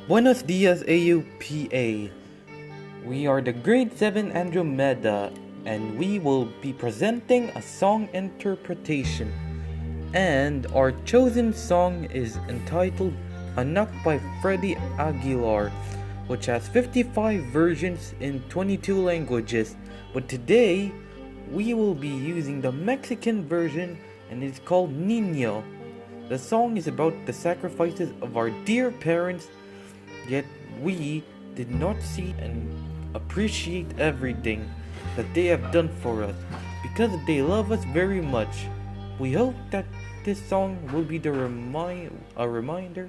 Buenos dias, AUPA. We are the Grade 7 Andromeda, and we will be presenting a song interpretation. And our chosen song is entitled Anak by Freddie Aguilar, which has 55 versions in 22 languages. But today, we will be using the Mexican version, and it's called Niño. The song is about the sacrifices of our dear parents, yet we did not see and appreciate everything that they have done for us because they love us very much. We hope that this song will be a reminder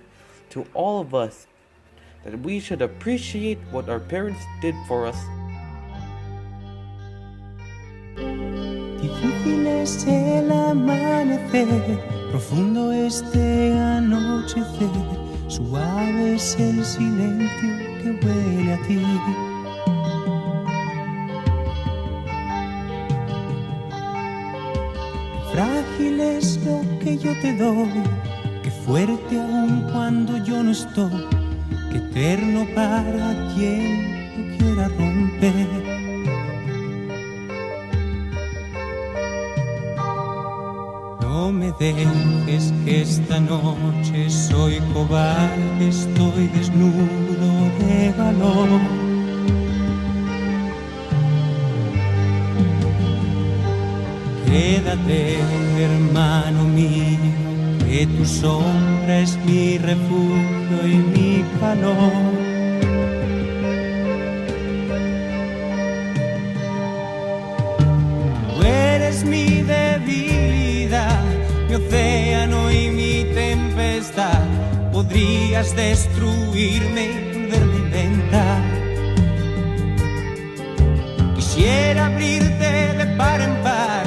to all of us that we should appreciate what our parents did for us. Difícil es el amanecer, profundo este anochecer, suave es el silencio que huele a ti. Frágil es lo que yo te doy, que fuerte aún cuando yo no estoy, que eterno para quien lo quiera romper. No me dejes que esta noche soy cobarde, estoy desnudo de valor. Quédate, hermano mío, que tu sombra es mi refugio y mi calor. Tú eres mi debilidad, mi océano y mi tempestad. Podrías destruirme y volverme inventar. Quisiera abrirte de par en par,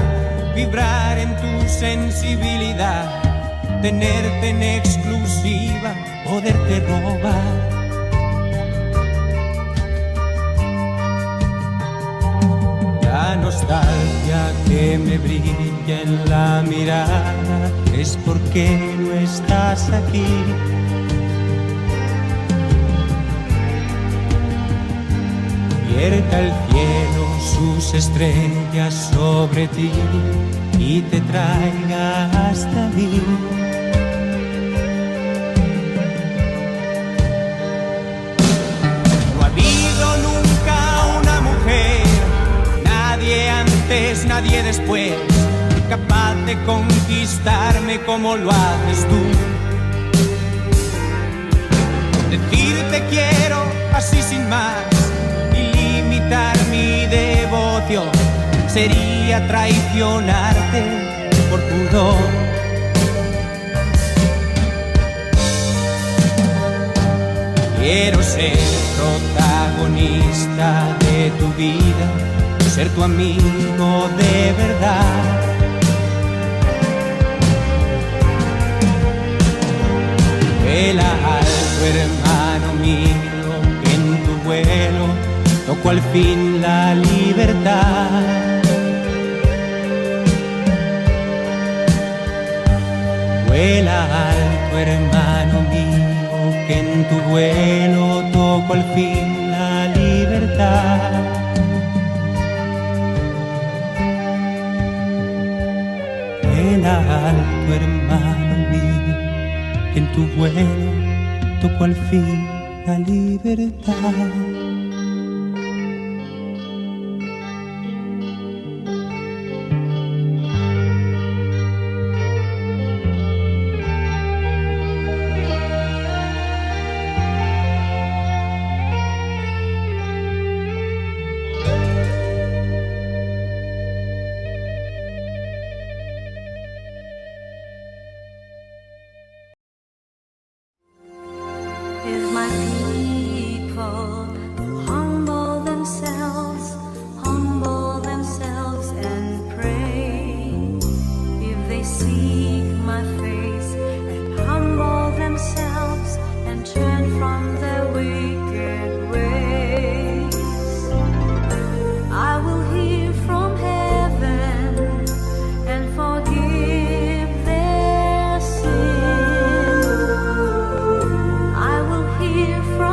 vibrar en tu sensibilidad, tenerte en exclusiva, poderte robar. La nostalgia que me brilla en la mirada es porque no estás aquí. Vierta el cielo sus estrellas sobre ti y te traiga hasta mí. No ha habido nunca una mujer, nadie antes, nadie después, capaz de conquistarme como lo haces tú. Decirte quiero así sin más, limitar mi devoción sería traicionarte por pudor. Quiero ser protagonista de tu vida, ser tu amigo de verdad. Vuela alto, hermano mío, que en tu vuelo toco al fin la libertad. Vuela alto, hermano mío, que en tu vuelo toco al fin la libertad. Vuela alto, hermano mío, que en tu vuelo toco al fin la libertad. If my people humble themselves and pray, if they seek my face and humble themselves and turn from their wicked ways, I will hear from heaven and forgive their sin. I will hear from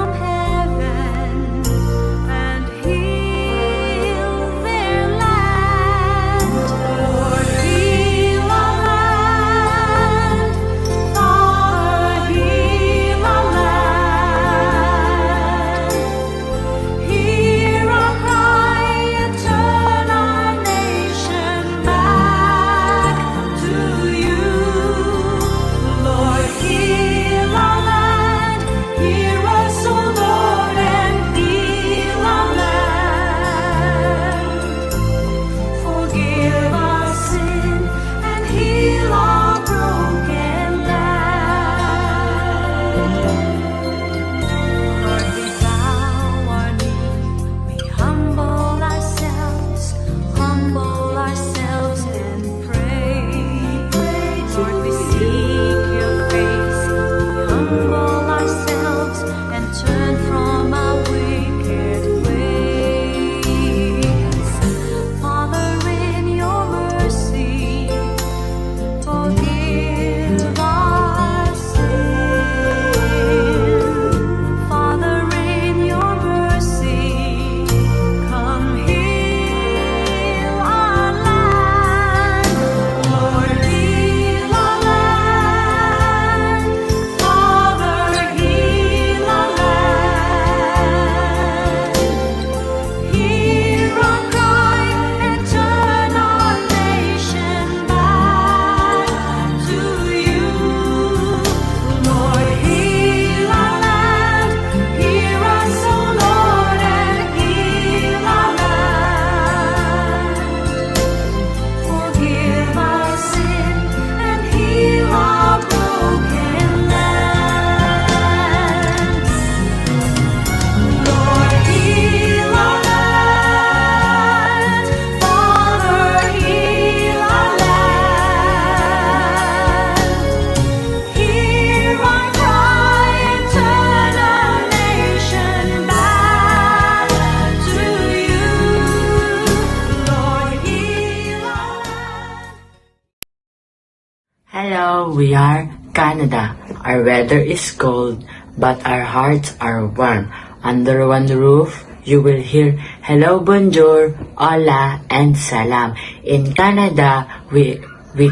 we are Canada. Our weather is cold, but our hearts are warm. Under one roof, you will hear hello, bonjour, hola, and salam. In Canada, we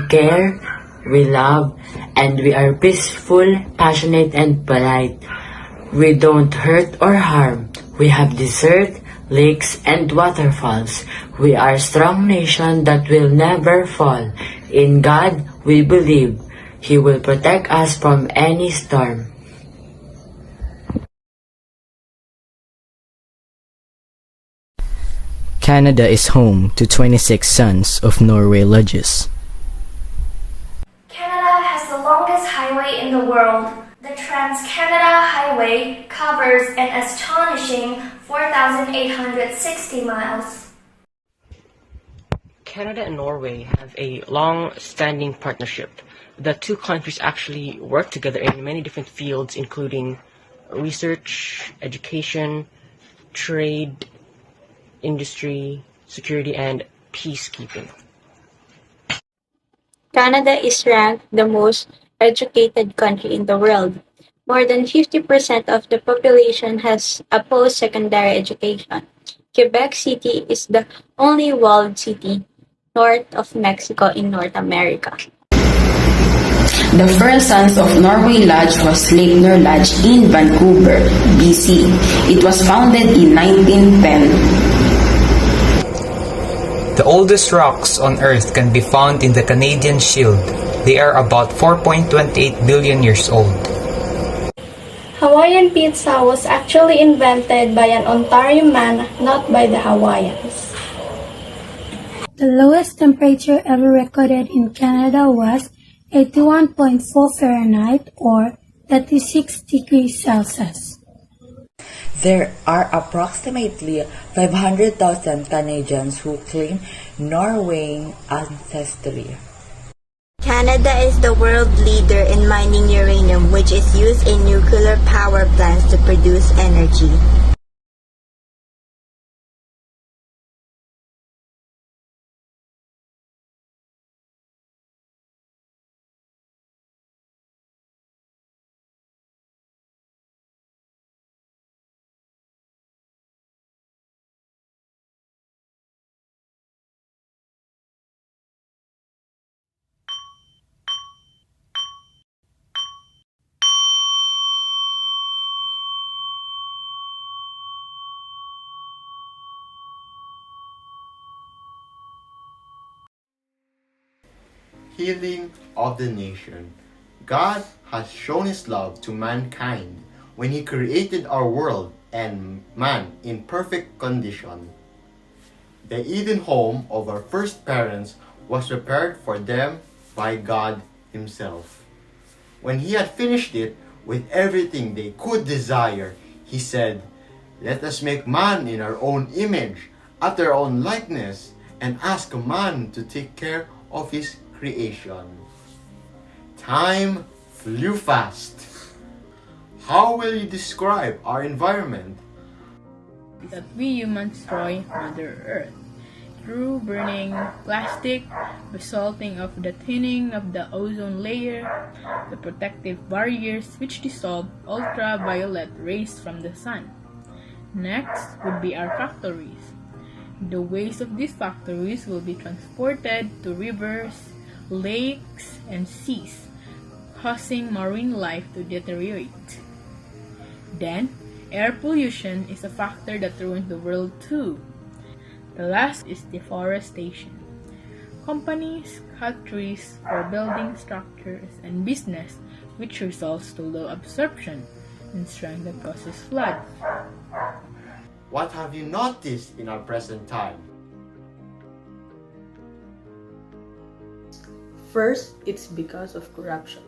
care, we love, and we are peaceful, passionate, and polite. We don't hurt or harm. We have desert, lakes, and waterfalls. We are a strong nation that will never fall. In God we believe. He will protect us from any storm. Canada is home to 26 sons of Norway lodges. Canada has the longest highway in the world. The Trans-Canada Highway covers an astonishing 4,860 miles. Canada and Norway have a long-standing partnership. The two countries actually work together in many different fields, including research, education, trade, industry, security, and peacekeeping. Canada is ranked the most educated country in the world. More than 50% of the population has a post-secondary education. Quebec City is the only walled city north of Mexico in North America. The first Sons of Norway Lodge was Sleipner Lodge in Vancouver, BC. It was founded in 1910. The oldest rocks on Earth can be found in the Canadian Shield. They are about 4.28 billion years old. Hawaiian pizza was actually invented by an Ontario man, not by the Hawaiians. The lowest temperature ever recorded in Canada was 81.4 Fahrenheit or 36 degrees Celsius. There are approximately 500,000 Canadians who claim Norwegian ancestry. Canada is the world leader in mining uranium, which is used in nuclear power plants to produce energy. Healing of the nation. God has shown His love to mankind when He created our world and man in perfect condition. The Eden home of our first parents was prepared for them by God Himself. When He had finished it with everything they could desire, He said, "Let us make man in our own image, after our own likeness, and ask man to take care of his creation." Time flew fast. How will you describe our environment? That we humans destroy Mother Earth through burning plastic, resulting of the thinning of the ozone layer, the protective barriers which dissolve ultraviolet rays from the sun. Next would be our factories. The waste of these factories will be transported to rivers, lakes, and seas, causing marine life to deteriorate. Then, air pollution is a factor that ruins the world too. The last is deforestation. Companies cut trees for building structures and business, which results to low absorption and strength that causes flood. What have you noticed in our present time? First, it's because of corruption.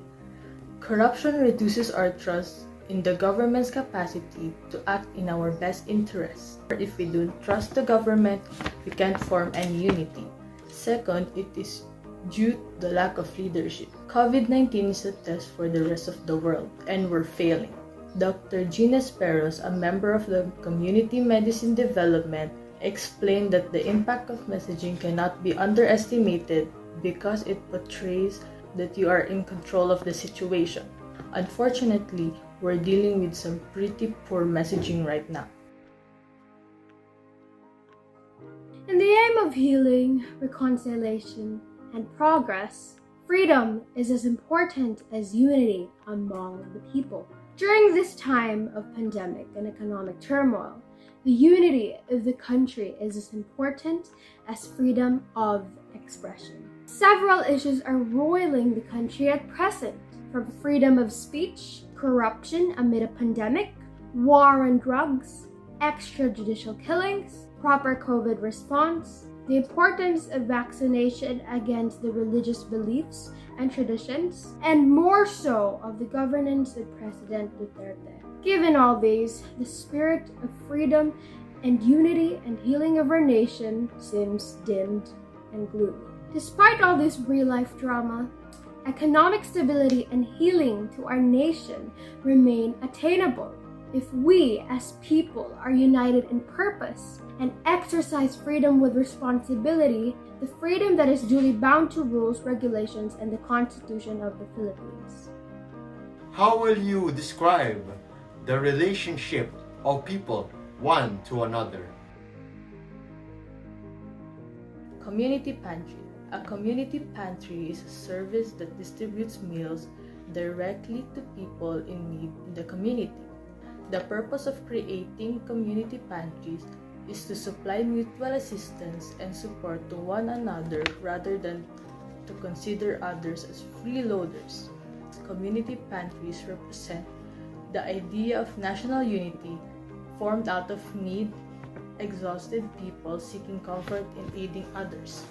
Corruption reduces our trust in the government's capacity to act in our best interests. If we don't trust the government, we can't form any unity. Second, it is due to the lack of leadership. COVID-19 is a test for the rest of the world, and we're failing. Dr. Gina Speros, a member of the Community Medicine Development, explained that the impact of messaging cannot be underestimated because it portrays that you are in control of the situation. Unfortunately, we're dealing with some pretty poor messaging right now. In the aim of healing, reconciliation, and progress, freedom is as important as unity among the people. During this time of pandemic and economic turmoil, the unity of the country is as important as freedom of expression. Several issues are roiling the country at present, from freedom of speech, corruption amid a pandemic, war on drugs, extrajudicial killings, proper COVID response, the importance of vaccination against the religious beliefs and traditions, and more so of the governance of President Duterte. Given all these, the spirit of freedom and unity and healing of our nation seems dimmed and gloomy. Despite all this real-life drama, economic stability and healing to our nation remain attainable if we as people are united in purpose and exercise freedom with responsibility, the freedom that is duly bound to rules, regulations, and the Constitution of the Philippines. How will you describe the relationship of people one to another? Community pantry. A community pantry is a service that distributes meals directly to people in need in the community. The purpose of creating community pantries is to supply mutual assistance and support to one another rather than to consider others as freeloaders. Community pantries represent the idea of national unity formed out of need, exhausted people seeking comfort in aiding others.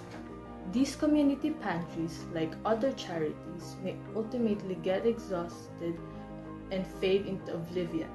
These community pantries, like other charities, may ultimately get exhausted and fade into oblivion,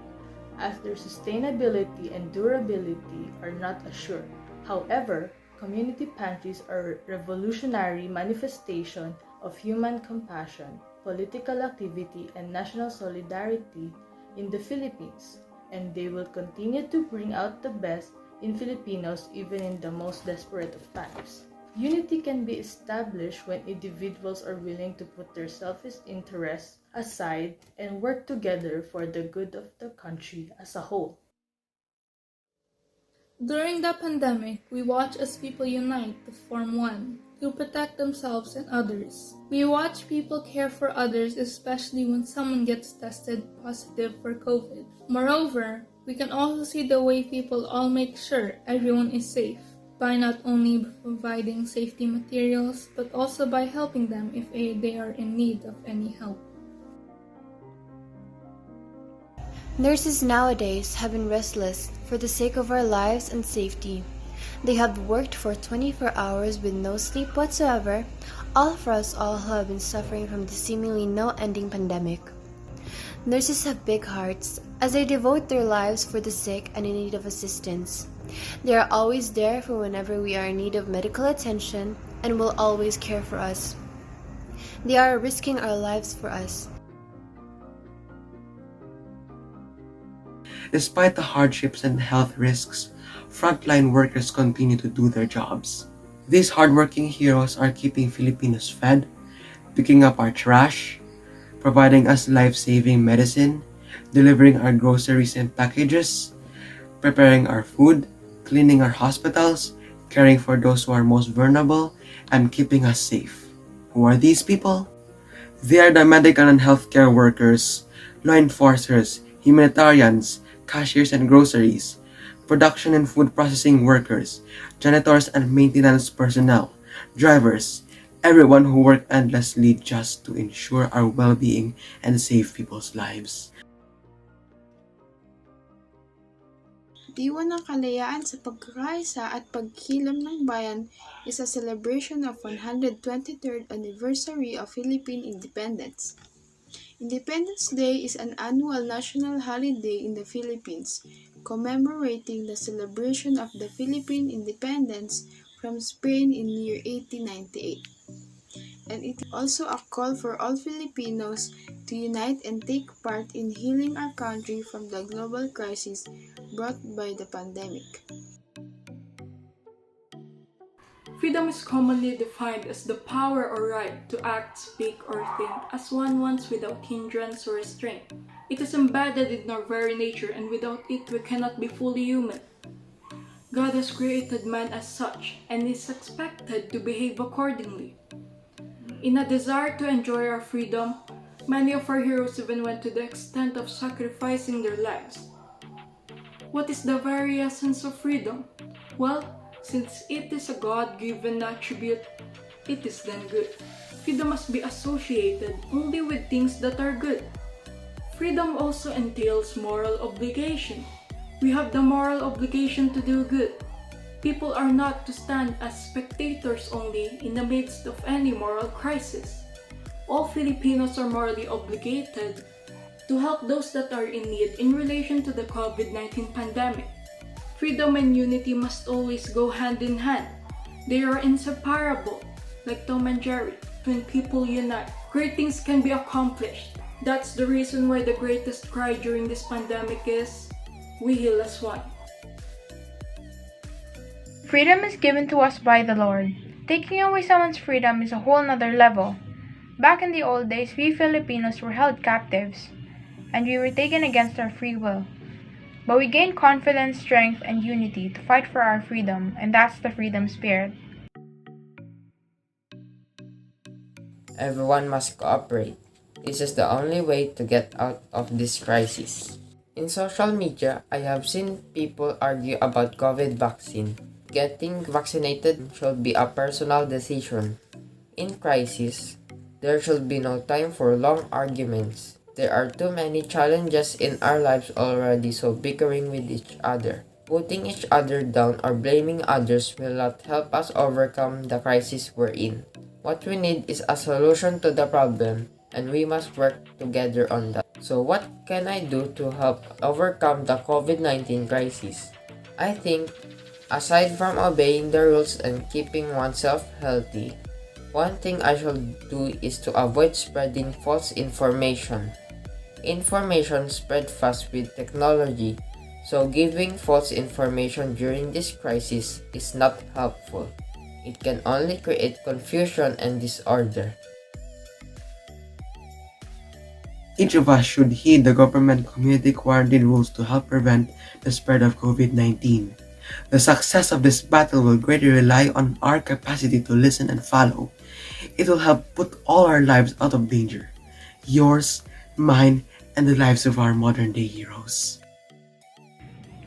as their sustainability and durability are not assured. However, community pantries are a revolutionary manifestation of human compassion, political activity, and national solidarity in the Philippines, and they will continue to bring out the best in Filipinos even in the most desperate of times. Unity can be established when individuals are willing to put their selfish interests aside and work together for the good of the country as a whole. During the pandemic, we watch as people unite to form one, to protect themselves and others. We watch people care for others, especially when someone gets tested positive for COVID. Moreover, we can also see the way people all make sure everyone is safe, by not only providing safety materials, but also by helping them if they are in need of any help. Nurses nowadays have been restless for the sake of our lives and safety. They have worked for 24 hours with no sleep whatsoever, all for us all who have been suffering from the seemingly no-ending pandemic. Nurses have big hearts as they devote their lives for the sick and in need of assistance. They are always there for whenever we are in need of medical attention and will always care for us. They are risking our lives for us. Despite the hardships and health risks, frontline workers continue to do their jobs. These hardworking heroes are keeping Filipinos fed, picking up our trash, providing us life-saving medicine, delivering our groceries and packages, preparing our food, cleaning our hospitals, caring for those who are most vulnerable, and keeping us safe. Who are these people? They are the medical and healthcare workers, law enforcers, humanitarians, cashiers and groceries, production and food processing workers, janitors and maintenance personnel, drivers, everyone who work endlessly just to ensure our well-being and save people's lives. Diwa ng kalayaan sa pagkakaisa at pagkilam ng bayan is a celebration of 123rd anniversary of Philippine independence. Independence Day is an annual national holiday in the Philippines, commemorating the celebration of the Philippine independence from Spain in year 1898. And it is also a call for all Filipinos to unite and take part in healing our country from the global crisis brought by the pandemic. Freedom is commonly defined as the power or right to act, speak, or think as one wants without hindrance or restraint. It is embedded in our very nature, and without it we cannot be fully human. God has created man as such and is expected to behave accordingly. In a desire to enjoy our freedom, many of our heroes even went to the extent of sacrificing their lives. What is the very essence of freedom? Well, since it is a God-given attribute, it is then good. Freedom must be associated only with things that are good. Freedom also entails moral obligation. We have the moral obligation to do good. People are not to stand as spectators only in the midst of any moral crisis. All Filipinos are morally obligated to help those that are in need in relation to the COVID-19 pandemic. Freedom and unity must always go hand in hand. They are inseparable, like Tom and Jerry. When people unite, great things can be accomplished. That's the reason why the greatest cry during this pandemic is, "We heal as one." Freedom is given to us by the Lord. Taking away someone's freedom is a whole nother level. Back in the old days, we Filipinos were held captives, and we were taken against our free will. But we gained confidence, strength, and unity to fight for our freedom, and that's the freedom spirit. Everyone must cooperate. This is the only way to get out of this crisis. In social media, I have seen people argue about COVID vaccine. Getting vaccinated should be a personal decision. In crisis, there should be no time for long arguments. There are too many challenges in our lives already, so bickering with each other, putting each other down, or blaming others will not help us overcome the crisis we're in. What we need is a solution to the problem, and we must work together on that. So what can I do to help overcome the COVID-19 crisis? I think, aside from obeying the rules and keeping oneself healthy, one thing I should do is to avoid spreading false information. Information spread fast with technology, so giving false information during this crisis is not helpful. It can only create confusion and disorder. Each of us should heed the government community quarantine rules to help prevent the spread of COVID-19. The success of this battle will greatly rely on our capacity to listen and follow. It will help put all our lives out of danger. Yours, mine, and the lives of our modern-day heroes.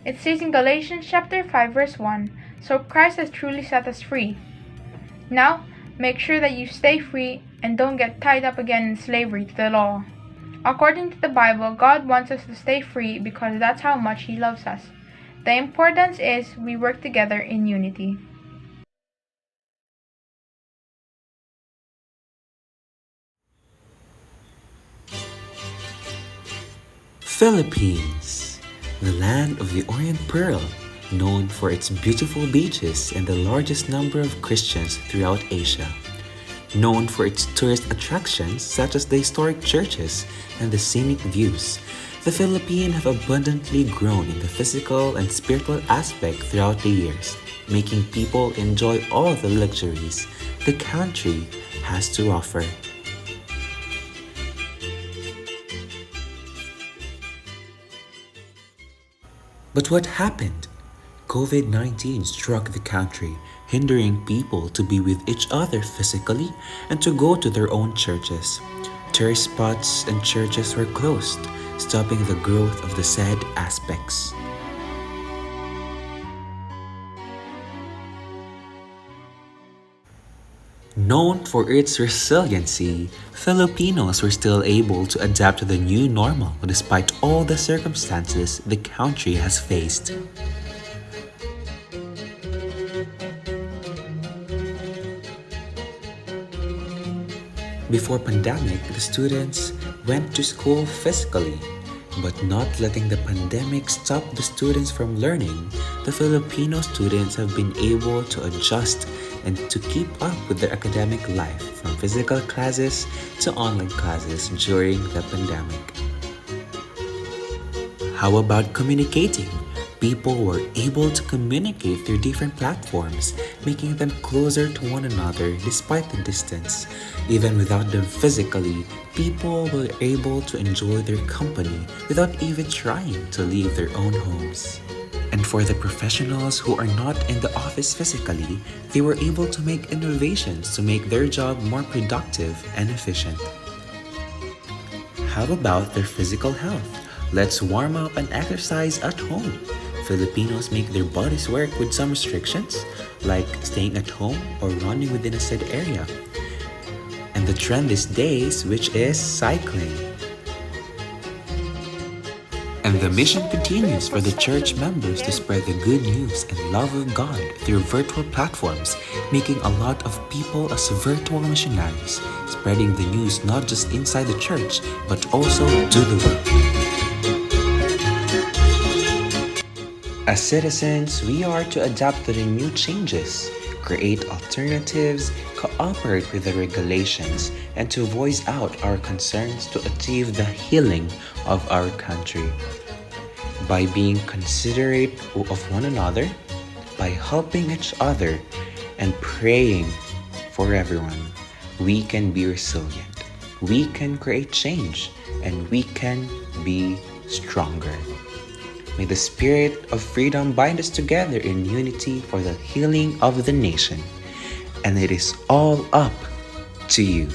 It says in Galatians chapter 5 verse 1, "So Christ has truly set us free." Now, make sure that you stay free and don't get tied up again in slavery to the law. According to the Bible, God wants us to stay free because that's how much He loves us. The importance is we work together in unity. Philippines, the land of the Orient Pearl, known for its beautiful beaches and the largest number of Christians throughout Asia. Known for its tourist attractions such as the historic churches and the scenic views, the Philippines have abundantly grown in the physical and spiritual aspect throughout the years, making people enjoy all the luxuries the country has to offer. But what happened? COVID-19 struck the country, hindering people to be with each other physically and to go to their own churches. Tourist spots and churches were closed, stopping the growth of the said aspects. Known for its resiliency, Filipinos were still able to adapt to the new normal despite all the circumstances the country has faced. Before pandemic, the students went to school physically, but not letting the pandemic stop the students from learning, the Filipino students have been able to adjust and to keep up with their academic life from physical classes to online classes during the pandemic. How about communicating? People were able to communicate through different platforms, making them closer to one another despite the distance. Even without them physically, people were able to enjoy their company without even trying to leave their own homes. And for the professionals who are not in the office physically, they were able to make innovations to make their job more productive and efficient. How about their physical health? Let's warm up and exercise at home. Filipinos make their bodies work with some restrictions, like staying at home or running within a said area. And the trend these days, which is cycling. And the mission continues for the church members to spread the good news and love of God through virtual platforms, making a lot of people as virtual missionaries, spreading the news not just inside the church, but also to the world. As citizens, we are to adapt to the new changes, create alternatives, cooperate with the regulations, and to voice out our concerns to achieve the healing of our country. By being considerate of one another, by helping each other, and praying for everyone, we can be resilient, we can create change, and we can be stronger. May the spirit of freedom bind us together in unity for the healing of the nation. And it is all up to you.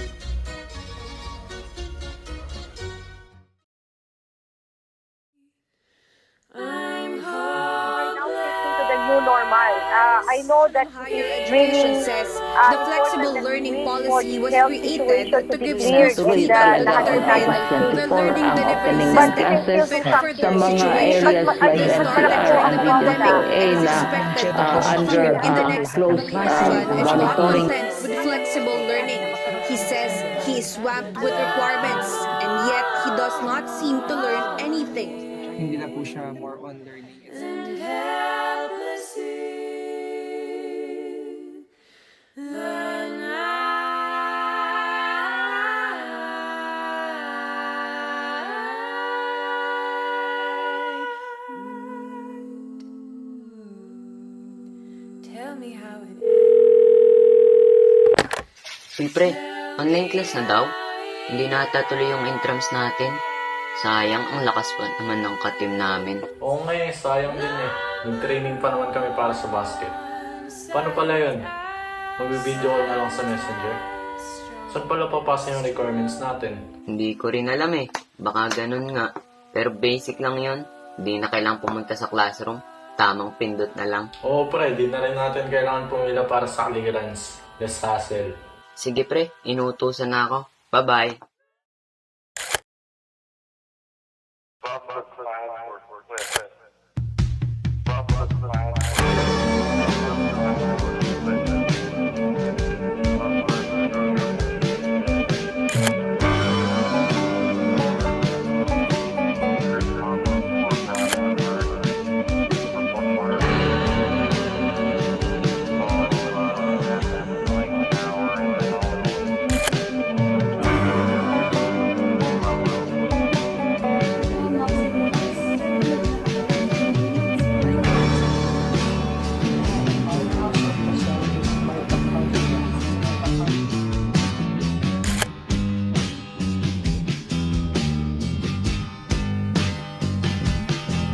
I know that higher education says the flexible learning policy was created to give schools freedom to determine the learning delivery system fit for their situation. They started during the pandemic and is expected to continue in the next election of content with flexible learning. He says he is swamped with requirements and yet he does not seem to learn anything. Hindi na po siya more on learning. Siyempre, online class na daw. Hindi na tuloy yung intrams natin. Sayang, ang lakas pa naman ng ka-team namin. Oo nga eh, sayang din eh. Nag-training pa naman kami para sa basket. Paano pala yun? Mag-video call na lang sa messenger? Saan pala papasa yung requirements natin? Hindi ko rin alam eh. Baka ganun nga. Pero basic lang yun. Hindi na kailangang pumunta sa classroom. Tamang pindot na lang. Oo pre, di na rin natin kailangan pumila para sa clearance. Less hassle. Sige pre, inuutusan na ako. Bye-bye.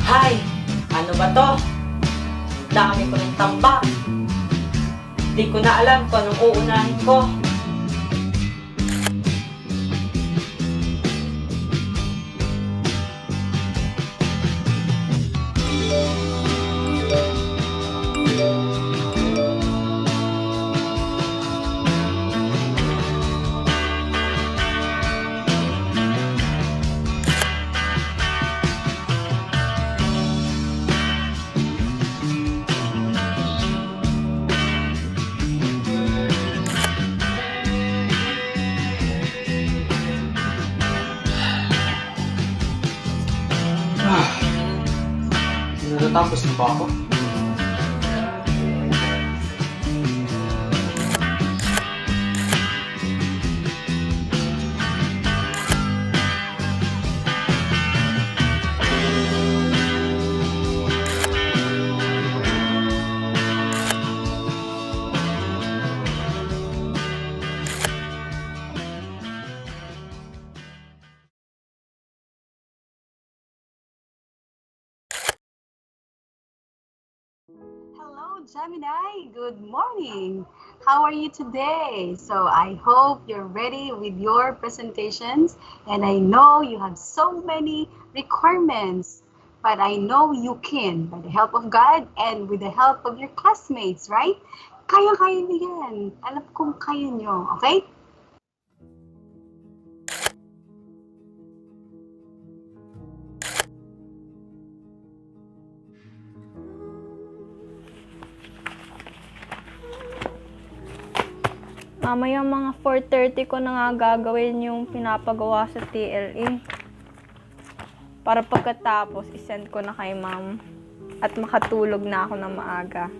Hay! Ano ba to? Dami ko ng tambak. Di ko na alam kung anong uunahin ko. Natatapos na ba ako? Hello, Gemini. Good morning. How are you today? So I hope you're ready with your presentations, and I know you have so many requirements, but I know you can by the help of God and with the help of your classmates, right? Kaya-kaya niyo yan. Alam kong kaya nyo, okay? Mamayang mga 4:30 ko na nga gagawin yung pinapagawa sa TLE. Para pagkatapos, isend ko na kay ma'am. At makatulog na ako ng maaga.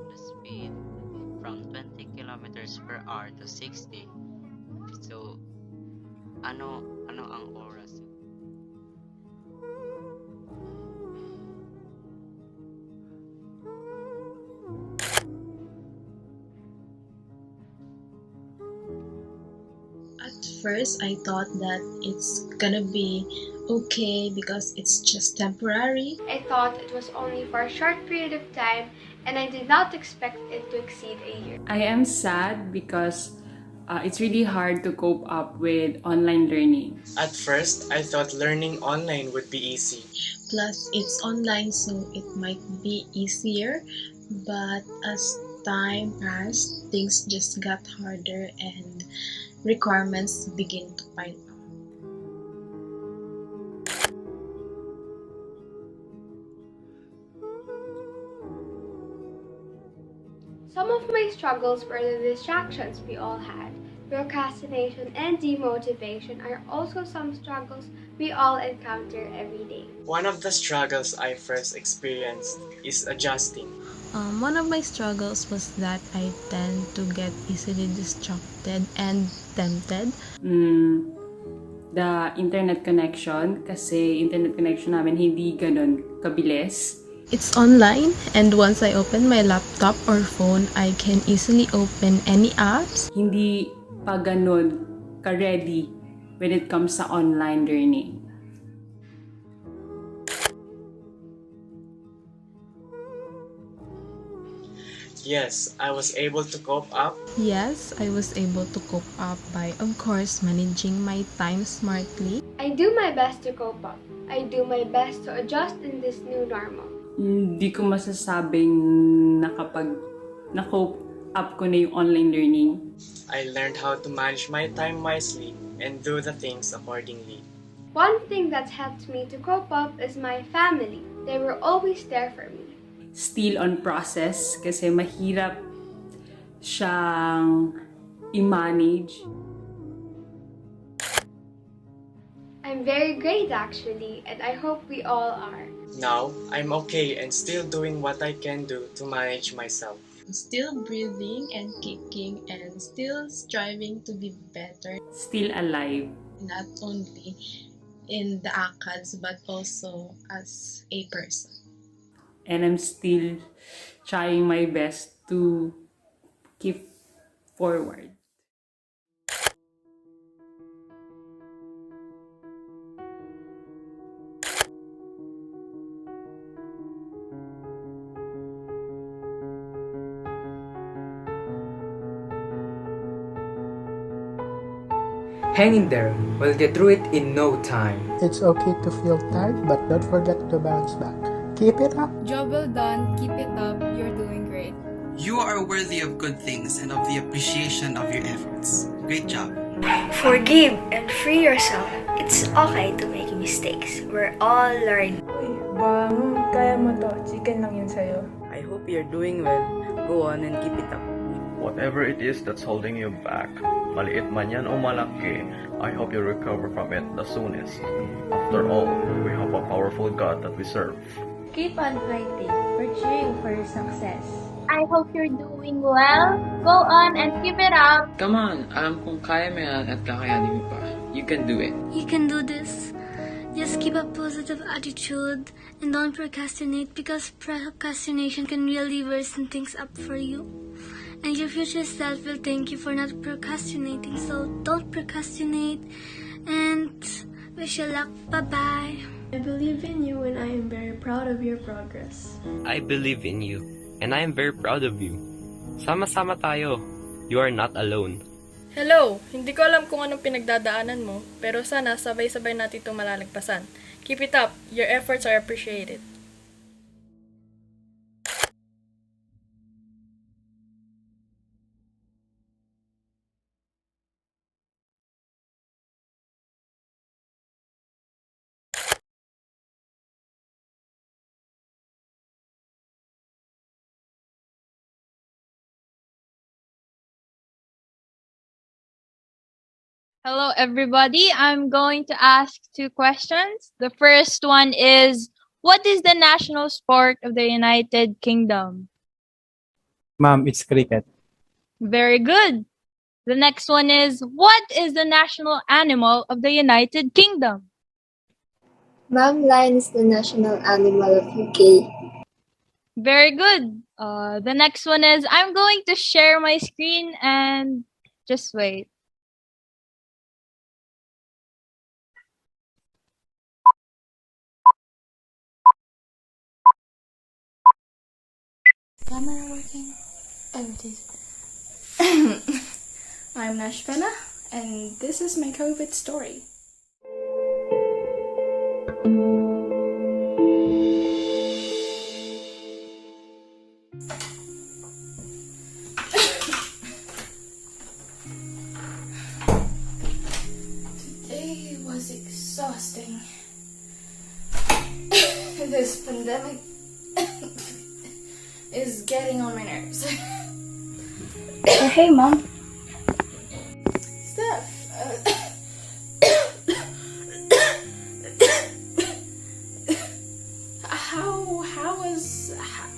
The speed from 20 kilometers per hour to 60. So, ano ang oras? At first, I thought that it's gonna be okay because it's just temporary. I thought it was only for a short period of time, and I did not expect it to exceed a year. I am sad because it's really hard to cope up with online learning. At first, I thought learning online would be easy. Plus, it's online, so it might be easier. But as time passed, things just got harder and requirements begin to pile up. Some of my struggles were the distractions we all had. Procrastination and demotivation are also some struggles we all encounter every day. One of the struggles I first experienced is adjusting. One of my struggles was that I tend to get easily distracted and tempted. The internet connection, kasi internet connection namin hindi ganun kabilis. It's online, and once I open my laptop or phone, I can easily open any apps. Hindi pa ganun ka-ready when it comes sa online learning. Yes, I was able to cope up. Yes, I was able to cope up by, of course, managing my time smartly. I do my best to cope up. I do my best to adjust in this new normal. Hindi ko masasabing na-cope up ko na yung online learning. I learned how to manage my time wisely and do the things accordingly. One thing that's helped me to cope up is my family. They were always there for me. Still on process kasi mahirap siyang i-manage. I'm very great actually, and I hope we all are. Now, I'm okay and still doing what I can do to manage myself. Still breathing and kicking and still striving to be better. Still alive. Not only in the ACADS but also as a person. And I'm still trying my best to keep forward. Hang in there, we'll get through it in no time. It's okay to feel tired, but don't forget to bounce back. Keep it up. Job well done, keep it up, you're doing great. You are worthy of good things and of the appreciation of your efforts. Great job. Forgive and free yourself. It's okay to make mistakes. We're all learning. Bang, kaya mo to. Chicken lang yun sa'yo. I hope you're doing well. Go on and keep it up. Whatever it is that's holding you back, maliit man yan o malaki, I hope you recover from it the soonest. After all, we have a powerful God that we serve. Keep on fighting. We're cheering for your success. I hope you're doing well. Go on and keep it up. Come on, alam kong kaya mo yan at kakayanin mo pa. You can do it. You can do this. Just keep a positive attitude and don't procrastinate because procrastination can really worsen things up for you. And your future self will thank you for not procrastinating. So don't procrastinate. and wish you luck. Bye-bye. I believe in you and I am very proud of your progress. I believe in you, and I am very proud of you. Sama-sama tayo. You are not alone. Hello! Hindi ko alam kung anong pinagdadaanan mo, pero sana sabay-sabay natin itong malalagpasan. Keep it up. Your efforts are appreciated. Hello, everybody. I'm going to ask 2 questions. The first one is, what is the national sport of the United Kingdom? Ma'am, it's cricket. Very good. The next one is, what is the national animal of the United Kingdom? Ma'am, lion is the national animal of UK. Very good. The next one is, I'm going to share my screen and just wait. Camera working? Oh, it is. I'm Nash Penna, and this is my COVID story. Today was exhausting. This pandemic is getting on my nerves. Hey, Mom. Steph.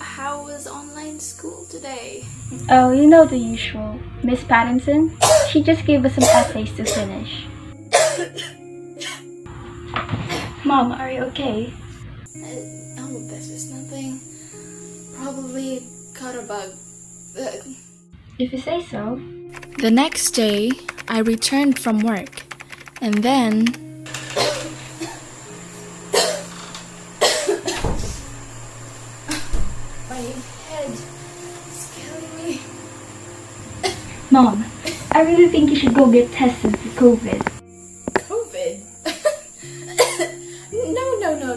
How was online school today? Oh, you know the usual. Miss Pattinson, she just gave us some essays to finish. Mom, are you okay? Oh, this is nothing. Probably caught a bug. If you say so. The next day, I returned from work, and then my head is killing me. Mom, I really think you should go get tested for COVID. COVID?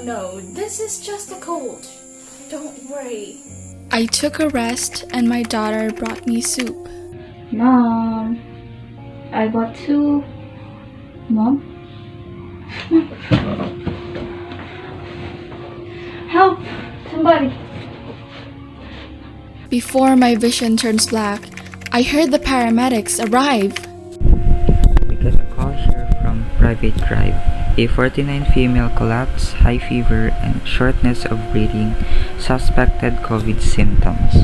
No. This is just a cold. Don't worry. I took a rest and my daughter brought me soup. Mom, I got soup. Mom? Help! Somebody! Before my vision turns black, I heard the paramedics arrive. We got a call here from Private Drive. A 49 female collapse, high fever, and shortness of breathing, suspected COVID symptoms.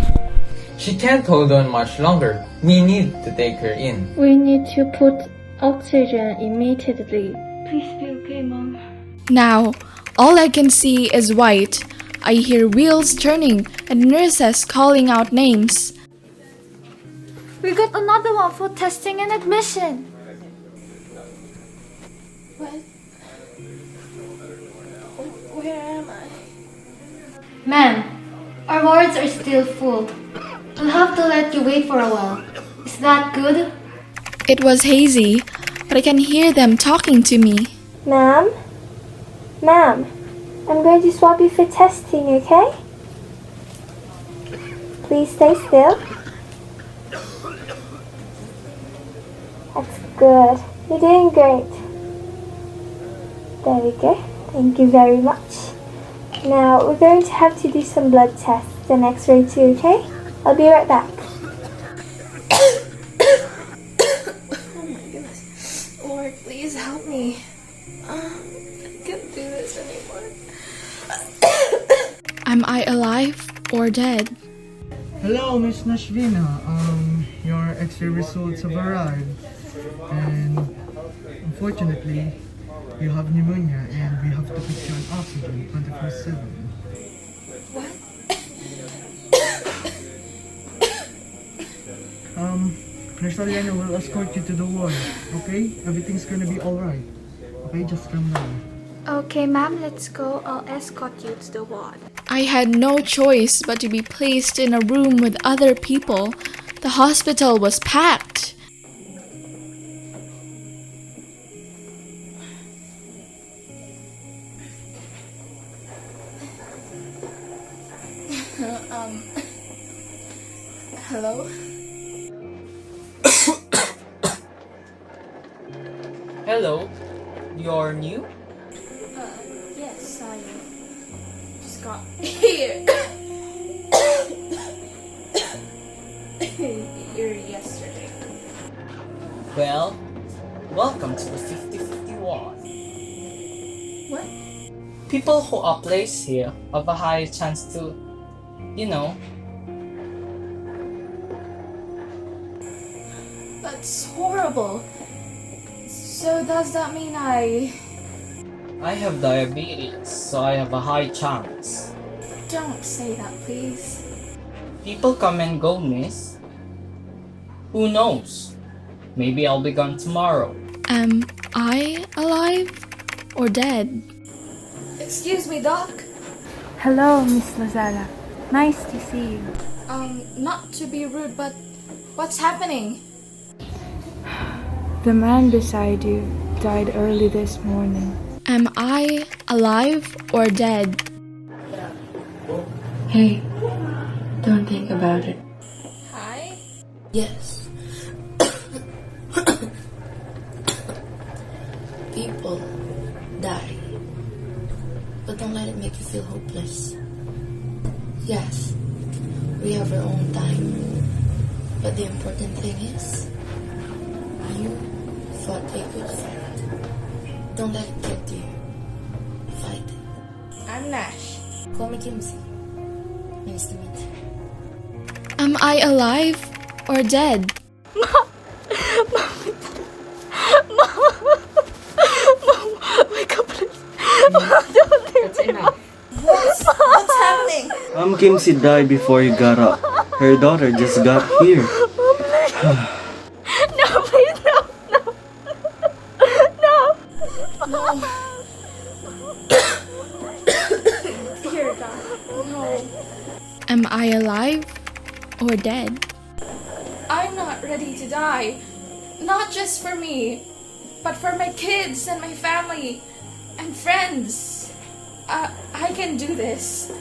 She can't hold on much longer. We need to take her in. We need to put oxygen immediately. Please be okay, Mom. Now, all I can see is white. I hear wheels turning and nurses calling out names. We got another one for testing and admission. What? Where am I? Ma'am, our wards are still full. We'll have to let you wait for a while. Is that good? It was hazy, but I can hear them talking to me. Ma'am? Ma'am, I'm going to swab you for testing, okay? Please stay still. That's good. You're doing great. There we go. Thank you very much. Now, we're going to have to do some blood tests and x-ray too, okay? I'll be right back. Oh my goodness. Lord, please help me. I can't do this anymore. Am I alive or dead? Hello, Miss Nashvina. Your X-ray results have arrived, and unfortunately, you have pneumonia, and we have to put you on oxygen 24/7. What? Nurse Aliana will escort you to the ward. Okay, everything's gonna be all right. Okay, just calm down. Okay, ma'am, let's go. I'll escort you to the ward. I had no choice but to be placed in a room with other people. The hospital was packed. Hello? Hello, you're new? Yes, I just got here. Here yesterday. Well, welcome to the 50-50 ward. What? People who are placed here have a higher chance to, you know. That's horrible. So does that mean I have diabetes, so I have a high chance. don't say that, please? People come and go, miss. Who knows? Maybe I'll be gone tomorrow. Am I alive or dead? Excuse me, Doc. Hello, Miss Lazara. Nice to see you. Not to be rude, but what's happening? The man beside you died early this morning. Am I alive or dead? Hey, don't think about it. Hi? Yes. People die. But don't let it make you feel hopeless. Yes, we have our own time. But the important thing is, you fought a good fight. Don't let it get to you. Fight. I'm Nash. Call me Kimsey. Nice to meet you. Am I alive or dead? Wake up, please. That's enough. What's happening? Kimsey died before you got up. Her daughter just got here. No, please, no. No. Dear God, no. Am I alive or dead? I'm not ready to die. Not just for me, but for my kids and my family and friends. I can do this.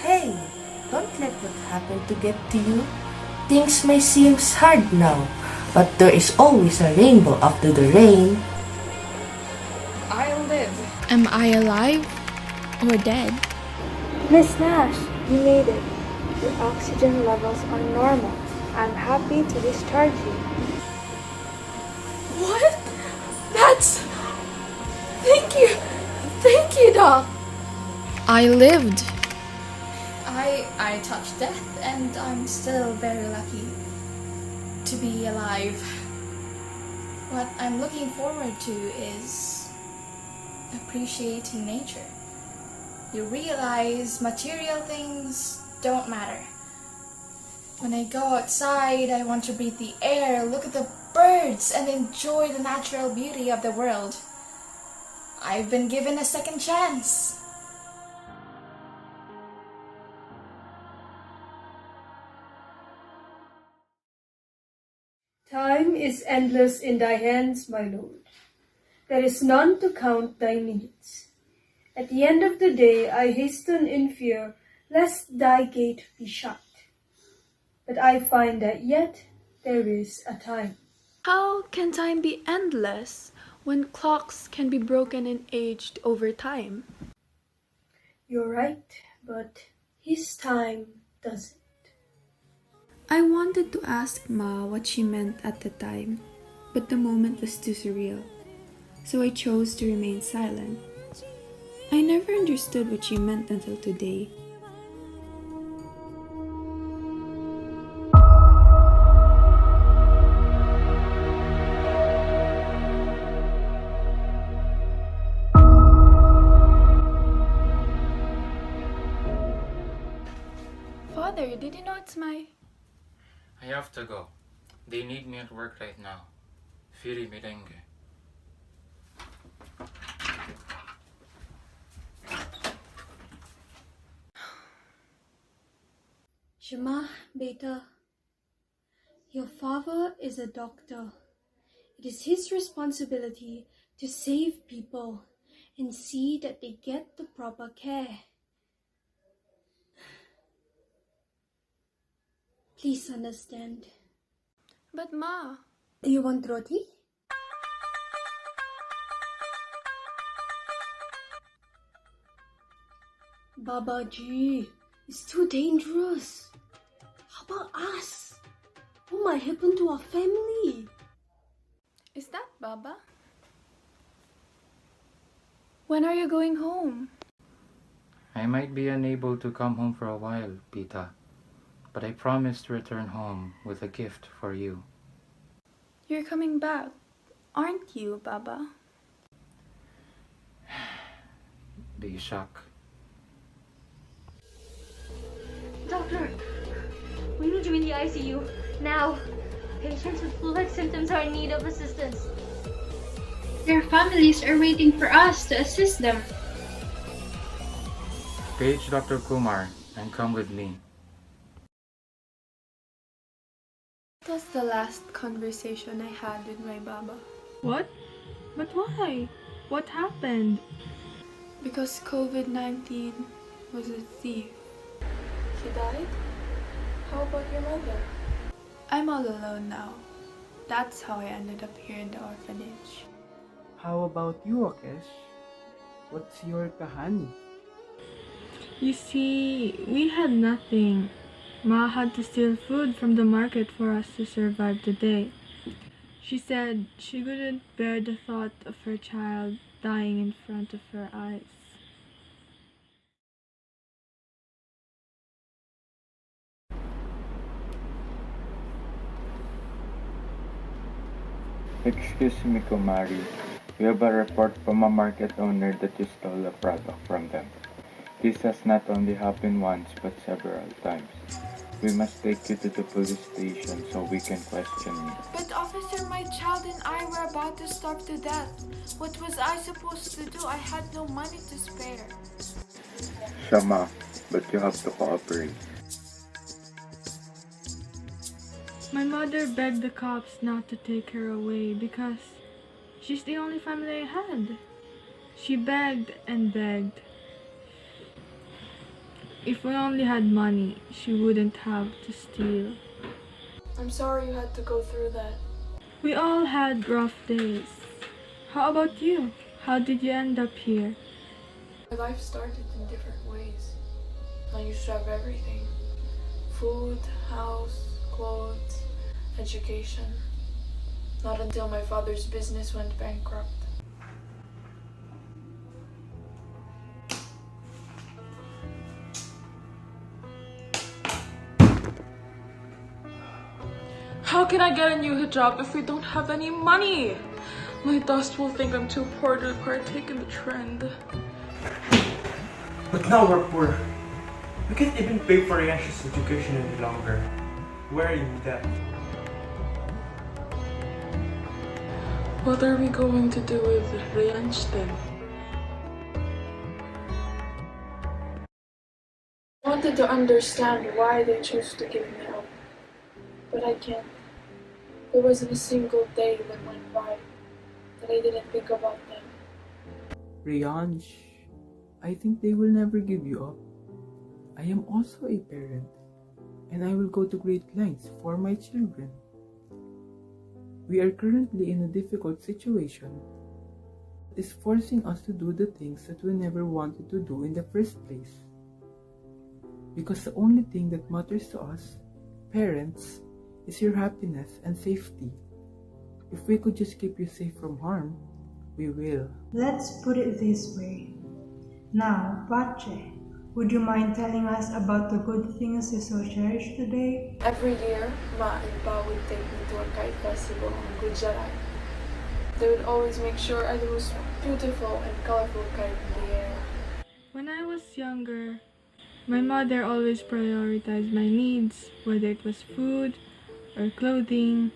Hey, don't let what happened to get to you. Things may seem hard now, but there is always a rainbow after the rain. I'll live. Am I alive or dead? Miss Nash, you made it. Your oxygen levels are normal. I'm happy to discharge you. What? That's... Thank you. Thank you, Doc. I lived. I touched death and I'm still very lucky to be alive. What I'm looking forward to is appreciating nature. You realize material things don't matter. When I go outside, I want to breathe the air, look at the birds, and enjoy the natural beauty of the world. I've been given a second chance. Time is endless in thy hands, my Lord. There is none to count thy minutes. At the end of the day I hasten in fear, lest thy gate be shut. But I find that yet there is a time. How can time be endless when clocks can be broken and aged over time? You're right, but his time doesn't. I wanted to ask Ma what she meant at the time, but the moment was too surreal, so I chose to remain silent. I never understood what she meant until today. Father, did you know it's my... I have to go. They need me at work right now. Firi merengue. Shema, beta, your father is a doctor. It is his responsibility to save people and see that they get the proper care. Please understand. But Ma, Do you want roti? Baba Ji, it's too dangerous. How about us? What might happen to our family? is that Baba? When are you going home? I might be unable to come home for a while, Pita, but I promise to return home with a gift for you. You're coming back, aren't you, Baba? Big shock. Doctor, we need you in the ICU now. Patients with flu-like symptoms are in need of assistance. Their families are waiting for us to assist them. Page Dr. Kumar and come with me. That was the last conversation I had with my Baba. What? But why? What happened? Because COVID-19 was a thief. She died? How about your mother? I'm all alone now. That's how I ended up here in the orphanage. How about you, Akesh? What's your kahani? You see, we had nothing. Ma had to steal food from the market for us to survive the day. She said she couldn't bear the thought of her child dying in front of her eyes. Excuse me, Kumari. We have a report from a market owner that you stole a product from them. This has not only happened once but several times. We must take you to the police station so we can question you. But officer, my child and I were about to starve to death. What was I supposed to do? I had no money to spare. Shama, but you have to cooperate. My mother begged the cops not to take her away because she's the only family I had. She begged and begged. If we only had money, she wouldn't have to steal. I'm sorry you had to go through that. We all had rough days. How about you? How did you end up here? My life started in different ways. I used to have everything. Food, house, clothes, education. Not until my father's business went bankrupt. How can I get a new hijab if we don't have any money? My dust will think I'm too poor to partake in the trend. But now we're poor. We can't even pay for Yanshi's education any longer. We're in debt. What are we going to do with Rianch then? I wanted to understand why they chose to give me help, but I can't. There wasn't a single day that went by that I didn't think about them. Riansh, I think they will never give you up. I am also a parent, and I will go to great lengths for my children. We are currently in a difficult situation that is forcing us to do the things that we never wanted to do in the first place. Because the only thing that matters to us, parents, is your happiness and safety. If we could just keep you safe from harm, we will. Let's put it this way. Now, Pache, would you mind telling us about the good things you so cherish today? Every year, Ma and Pa would take me to a kite festival in Gujarat. They would always make sure I had the most beautiful and colorful kite in the air. When I was younger, my mother always prioritized my needs, whether it was food or clothing.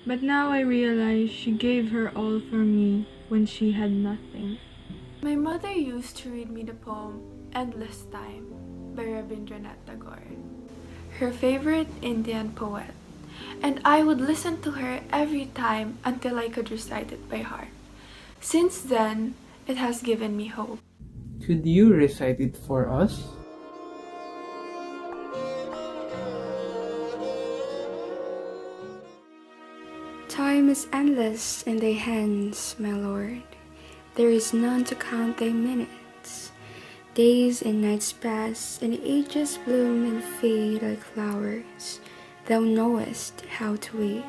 But now I realize she gave her all for me when she had nothing. My mother used to read me the poem Endless Time by Rabindranath Tagore. her favorite Indian poet, and I would listen to her every time until I could recite it by heart. Since then, it has given me hope. Could you recite it for us? Time is endless in thy hands, my Lord. There is none to count thy minutes. Days and nights pass, and ages bloom and fade like flowers. Thou knowest how to wait.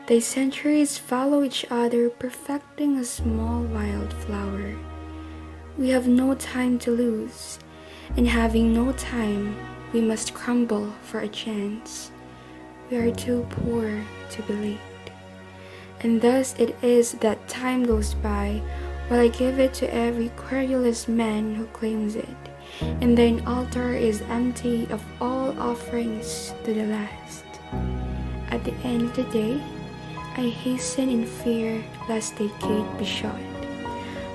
Thy centuries follow each other, perfecting a small wild flower. We have no time to lose, and having no time, we must crumble for a chance. We are too poor to be late. And thus it is that time goes by, while I give it to every querulous man who claims it, and thine altar is empty of all offerings to the last. At the end of the day, I hasten in fear lest thy gate be shut,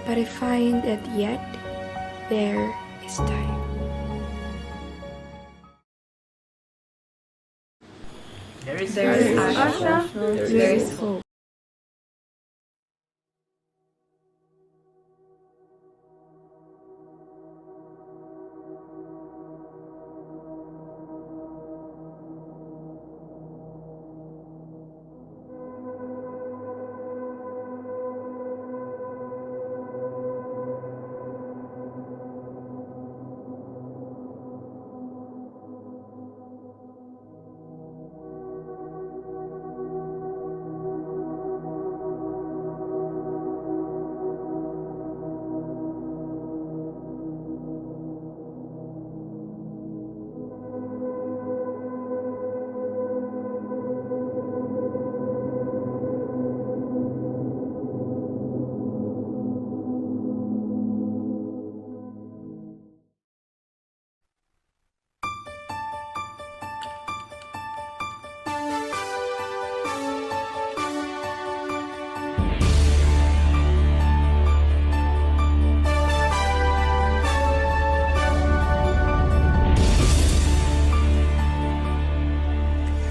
but I find that yet there is time. There is Asha, there is hope.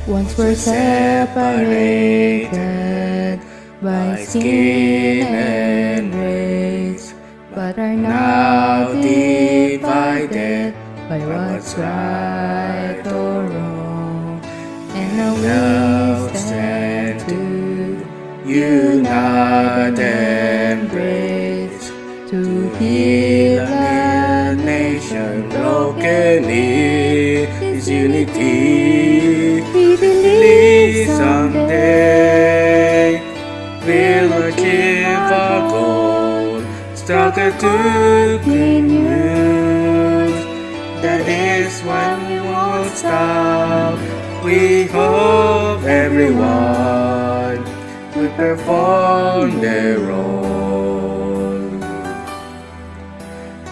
Once we're separated by skin and race, but are now divided by what's right or wrong. And now we stand to unite and embrace to heal a nation broken in its unity. We believe someday we'll achieve our goal. Struggle to clean news. That is when we won't stop. We hope everyone will perform their role,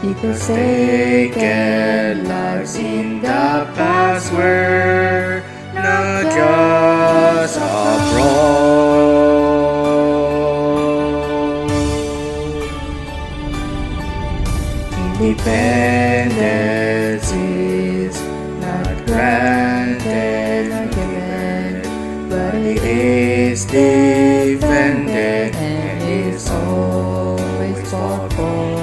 because they get lives in the past were not just abroad. Independence is not granted or given, but it is defended and is always fought for.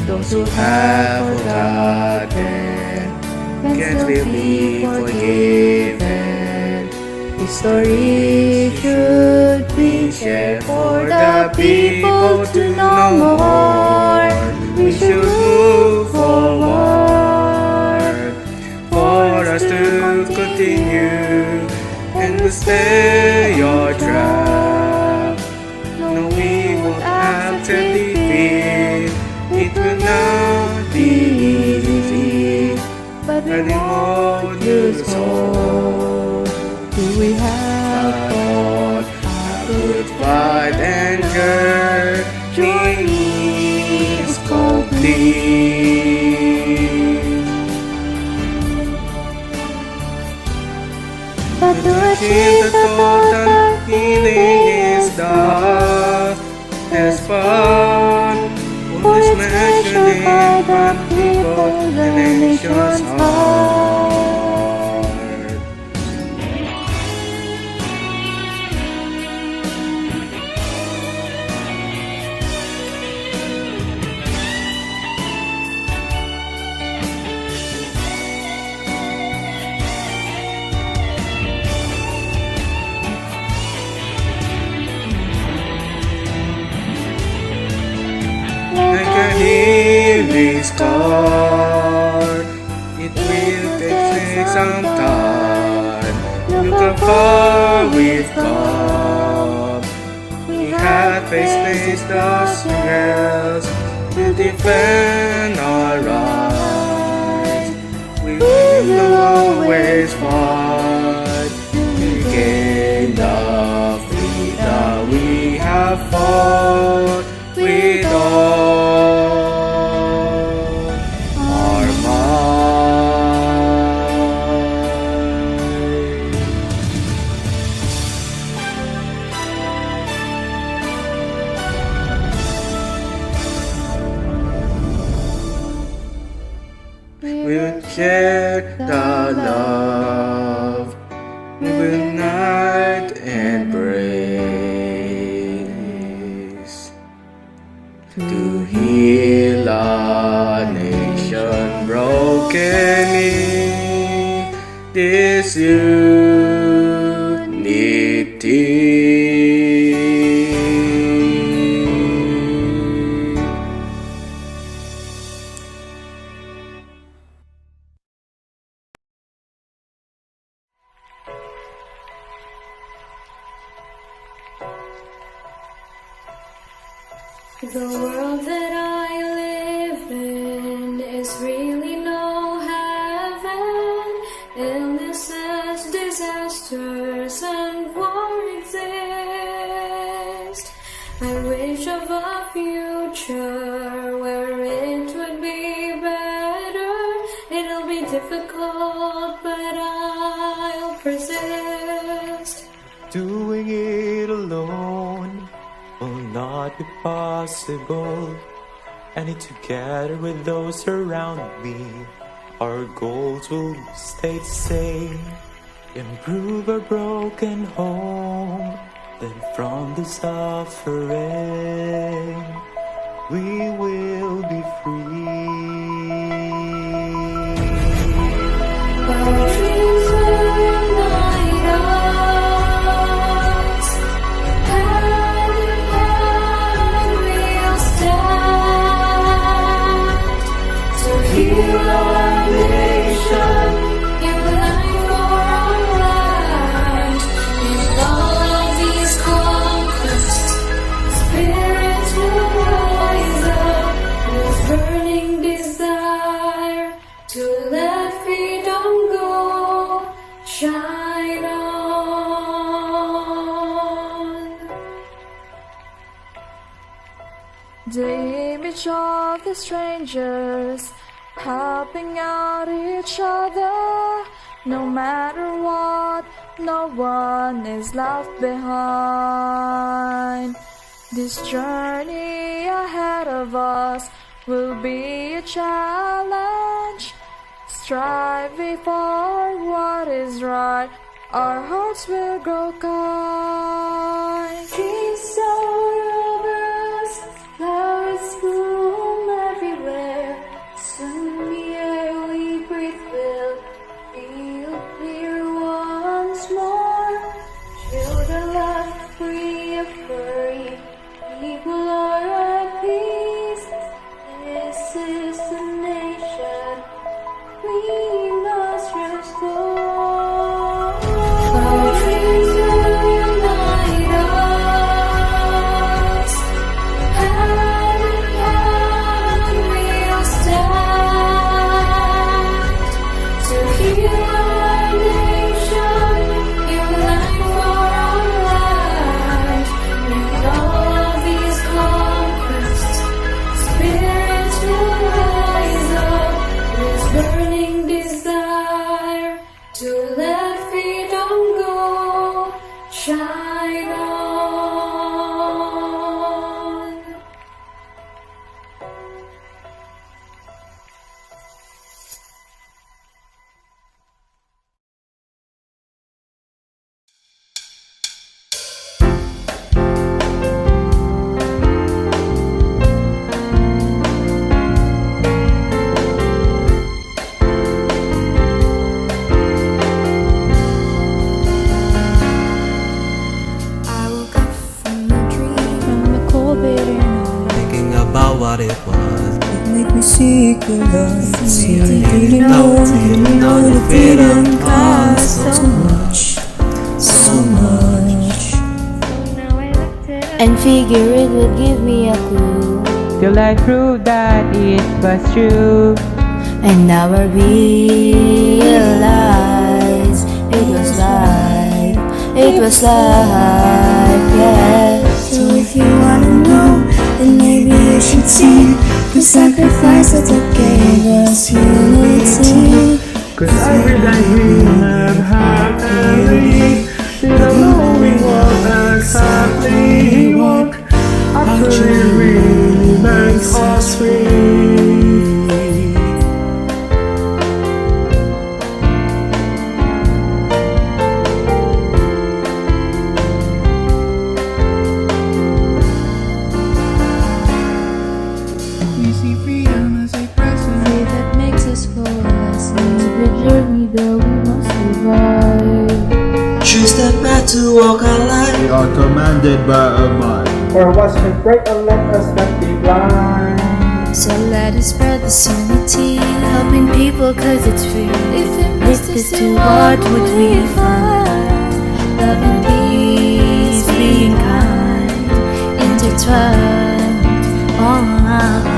Those who have forgotten can't really forgiven. History should be shared for the people to know more. We should move forward for us to continue and to stay your trap. No, we won't accept defeat. It will not be easy, but we won't lose hope. Do we have fought a good fight and journey is complete? But to achieve the total healing is the hardest part. Always mentioning one people, the nation's heart. may start. It will take some time. Look how far we've come. We have faced the struggles to defend our rights. We will always fight to gain the freedom we have fought with all our might. We'll share the love, we will unite and praise to heal a nation broken in this unity. The world that I live in is really no heaven. Illnesses, disasters, and war exist. I wish of a future where it would be better. It'll be difficult, but I'll persist. Doing it alone will not be possible. I need together with those around me. Our goals will stay the same. Improve our broken home, then from the suffering we will be free. Our dreams will unite us. Hand in hand we'll stand to heal our nation, unite for our land. In all of these conquests, spirits will rise up with burning desire to let freedom go, shine on. The image of the strangers helping out each other. No matter what, no one is left behind. This journey ahead of us will be a challenge. Striving for what is right, our hearts will grow kind. Trees soar over us, flowers bloom everywhere. Soon the air we breathe will feel clear once more. Children left free of worry, people are at peace. This is the nation we must restore. Our dreams will unite us. Hand in hand we'll stand to heal our nation, unite for our land. In all of these conquests, spirits will rise up with burning desire to let freedom go, shine on. I woke up from a dream from a cold bitter night. Thinking about what it was. With make me seek your love. See, didn't know the freedom costs so much, so much. And figure it would give me a clue. Till I proved that it was true. And now I realize it was life, yeah. So if you wanna know, then maybe you should see the sacrifice that it gave us unity. 'Cause every day we live happily, without knowing what exactly what actually really makes us free. We see freedom as a present that makes us whole. As the journey that we must survive. Choose the path to walk our life. We are commanded by a mind. For what's been great, and let us not be blind. So let us spread this unity, helping people 'cause it's free. If we missed this too, what would we find? Love and peace, being kind, intertwined, all around.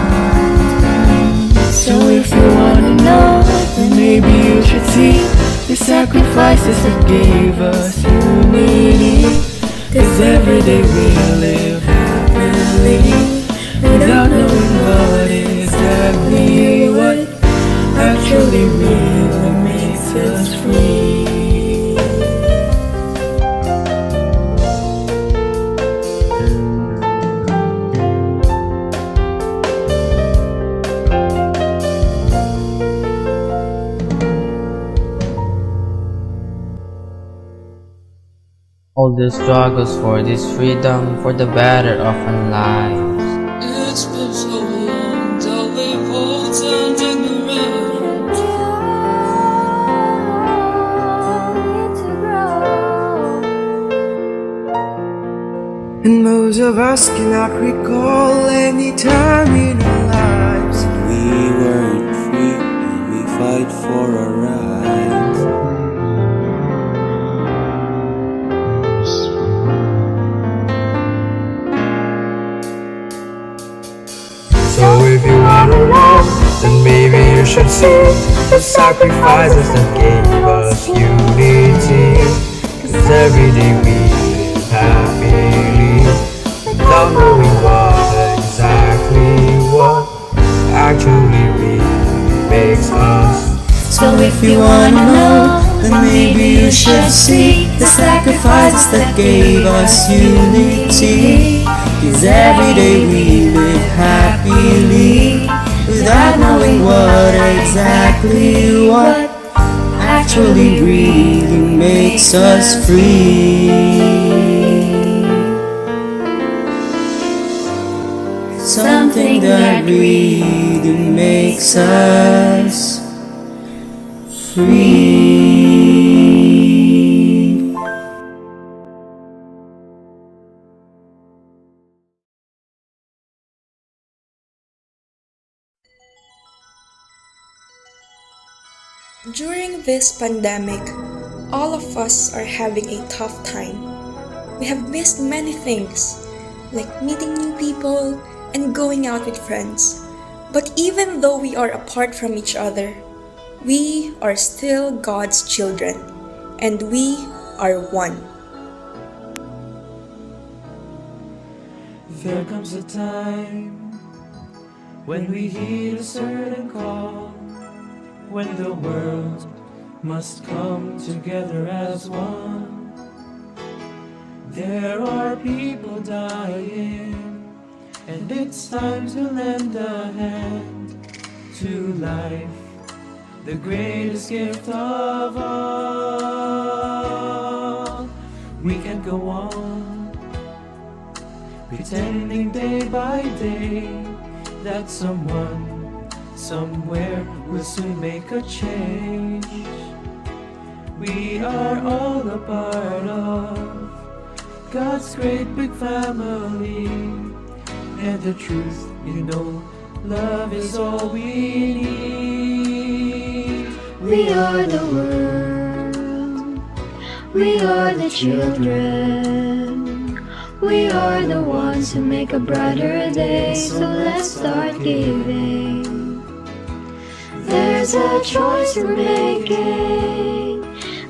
So if you wanna know, then maybe you should see the sacrifices that gave us unity. 'Cause every day we live happily, without knowing what actually really makes us free. All the struggles for this freedom, for the better of our lives. It's been so long that we've all turned ignorant. And most of us cannot recall any time in our lives we weren't free and we fight for our rights. So if you wanna know, then maybe you should see the sacrifices that gave us unity. 'Cause every day we live happily, without knowing what actually really makes us. So if you wanna know, then maybe you should see the sacrifices that gave us unity. 'Cause every day we live happily, without knowing what actually really makes us free. Something that really makes us free. During this pandemic, all of us are having a tough time. We have missed many things, like meeting new people and going out with friends. But even though we are apart from each other, we are still God's children, and we are one. There comes a time when we hear a certain call, when the world must come together as one. There are people dying, and it's time to lend a hand to life, the greatest gift of all. We can't go on pretending day by day that someone somewhere will soon make a change. We are all a part of God's great big family, and the truth, you know, Love is all we need. We are the world. We are the children. We are the ones who make a brighter day. So let's start giving. There's a choice we're making.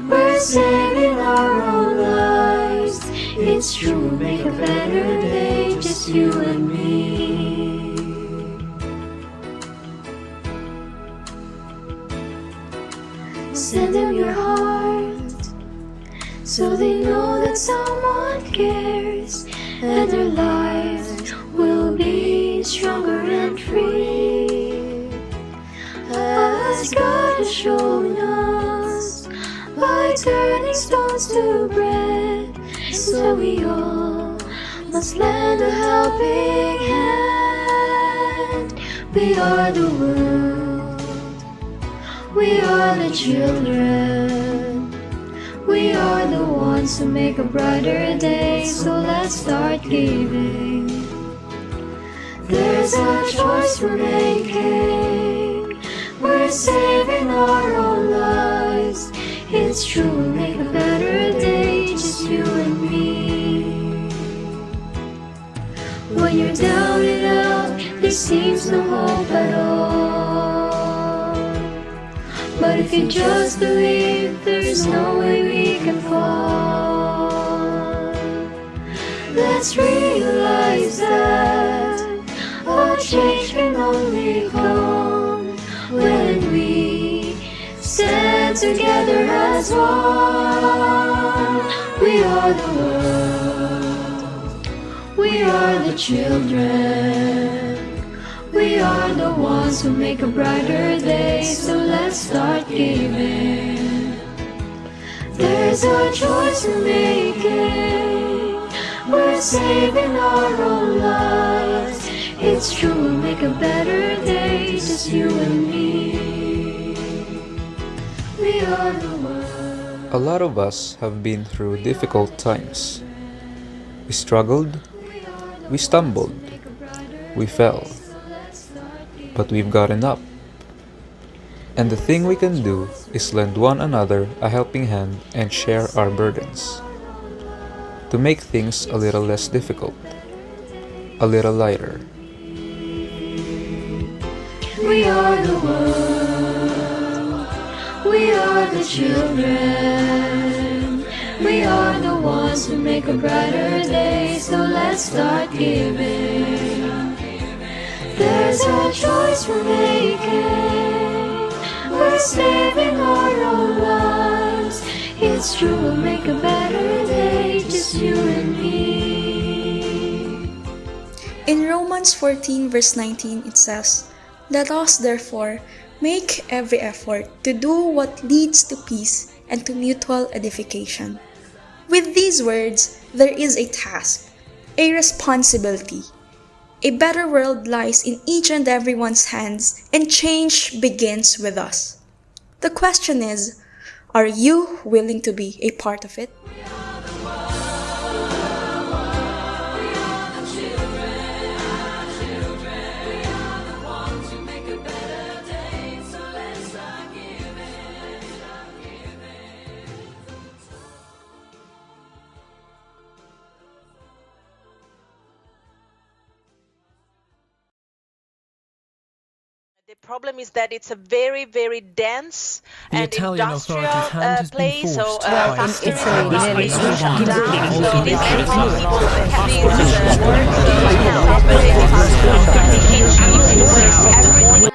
We're saving our own lives. It's true, make a better day, just you and me. Send them your heart, so they know that someone cares, and their lives will be stronger and free. As God has shown us, by turning stones to bread, so we all must lend a helping hand. We are the world. We are the children. We are the ones who make a brighter day. So let's start giving. There's a choice we're making. We're saving our own lives. It's true, we'll make a better day, just you and me. When you're down and out, there seems no hope at all. But if you just believe, there's no way we can fall. Let's realize that a change can only come when we stand together as one. We are the world. We are the children. We are the ones who make a brighter day. So let's start giving. There's a choice we're making. We're saving our own lives. It's true, we'll make a better day, just you and me. We are the world. A lot of us have been through difficult times. We struggled, we stumbled, we fell, but we've gotten up. And the thing we can do is lend one another a helping hand and share our burdens, to make things a little less difficult, a little lighter. We are the world. We are the children. We are the ones who make a brighter day. So let's start giving. There's a choice we're making. We're saving our own lives. It's true, we'll make a better day, just you and me. In Romans 14 verse 19 it says, "Let us therefore make every effort to do what leads to peace and to mutual edification." With these words, there is a task, a responsibility. A better world lies in each and everyone's hands, and change begins with us. The question is, are you willing to be a part of it? The problem is that it's a very, very dense The and Italian industrial authorities' hand has been place, so forced by factories Italy, are nearly shut down. shut down. So it is very possible that these work everything.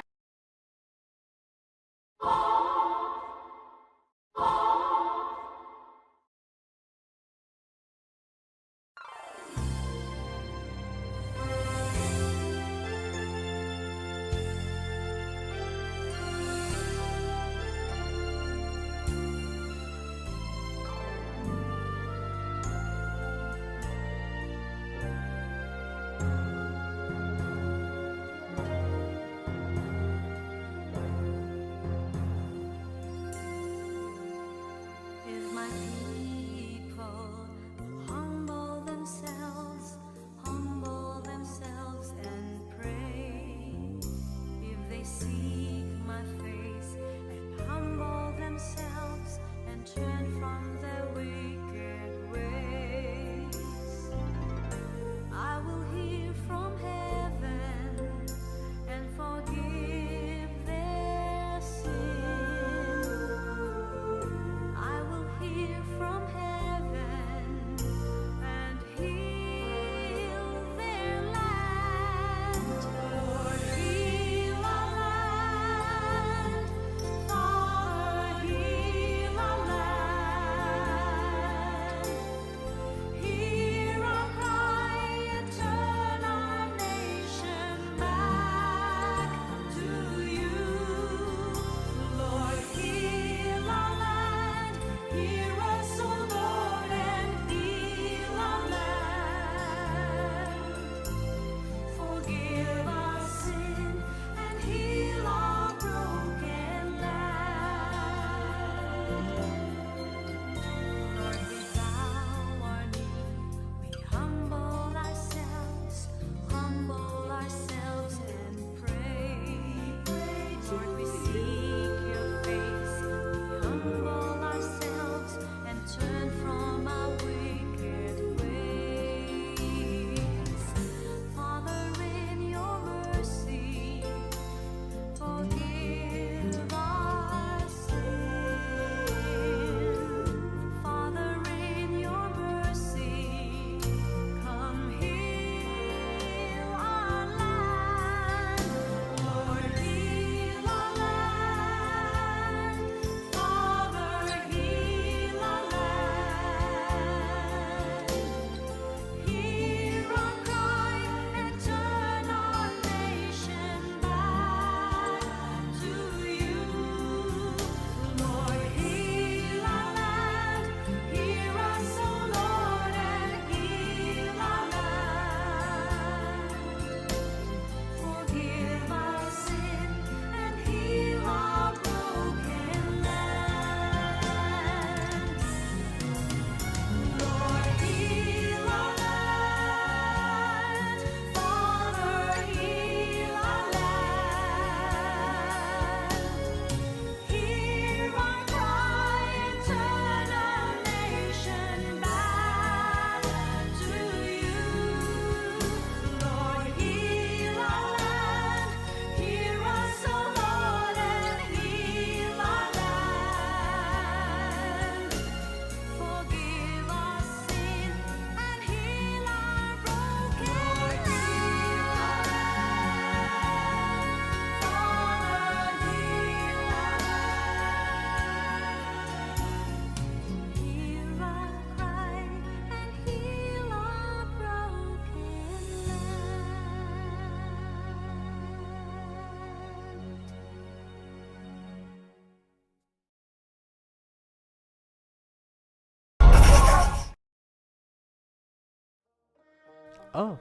Oh,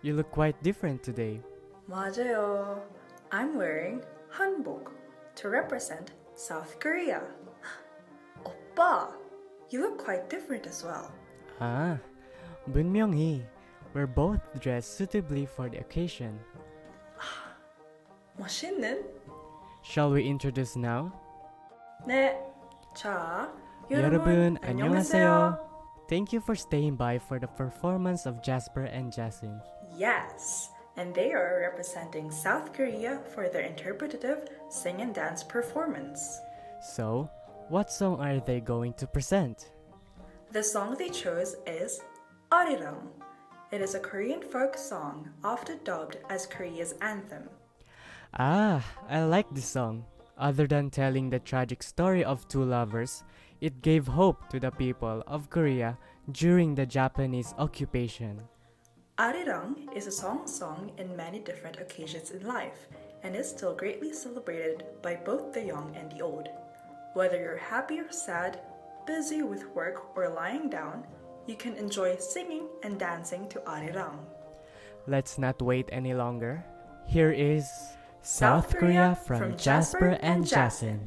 you look quite different today. 맞아요. I'm wearing hanbok to represent South Korea. 오빠, you look quite different as well. Ah, 분명히. We're both dressed suitably for the occasion. 멋있는? Shall we introduce now? 네. 자, 여러분, 안녕하세요. Thank you for staying by for the performance of Jasper and Jasin. Yes, and they are representing South Korea for their interpretative sing and dance performance. So, what song are they going to present? The song they chose is Arirang. It is a Korean folk song, often dubbed as Korea's anthem. Ah, I like this song. Other than telling the tragic story of two lovers, it gave hope to the people of Korea during the Japanese occupation. Arirang is a song sung in many different occasions in life and is still greatly celebrated by both the young and the old. Whether you're happy or sad, busy with work or lying down, you can enjoy singing and dancing to Arirang. Let's not wait any longer. Here is South Korea from Jasper and Jasin.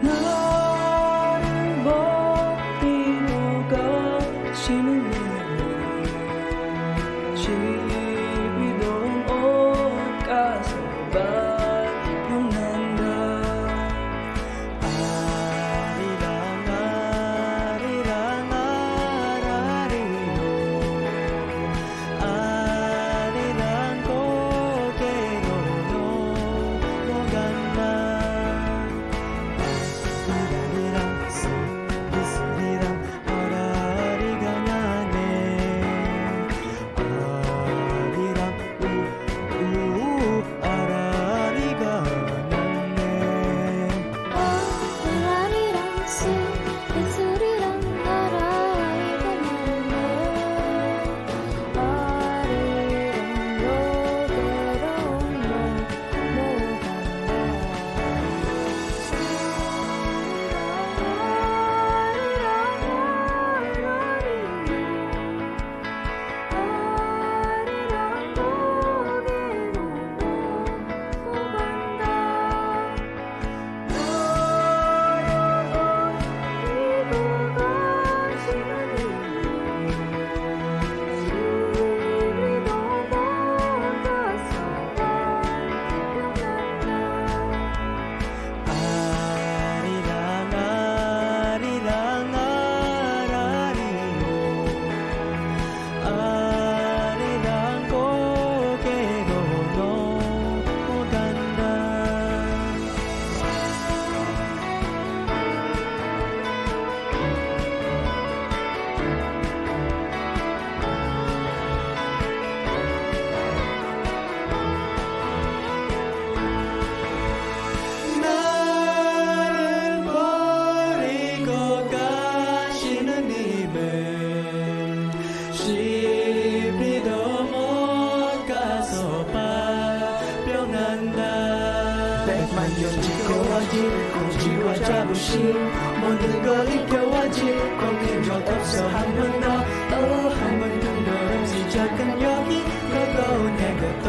너 집이도 못 가서 발병한다. 백만 년 지켜와지 공지와 자부심 모든 걸 익혀와지 거긴 적 없어 한 번 더 한 번 더 시작은 여기 뜨거운 해가 떠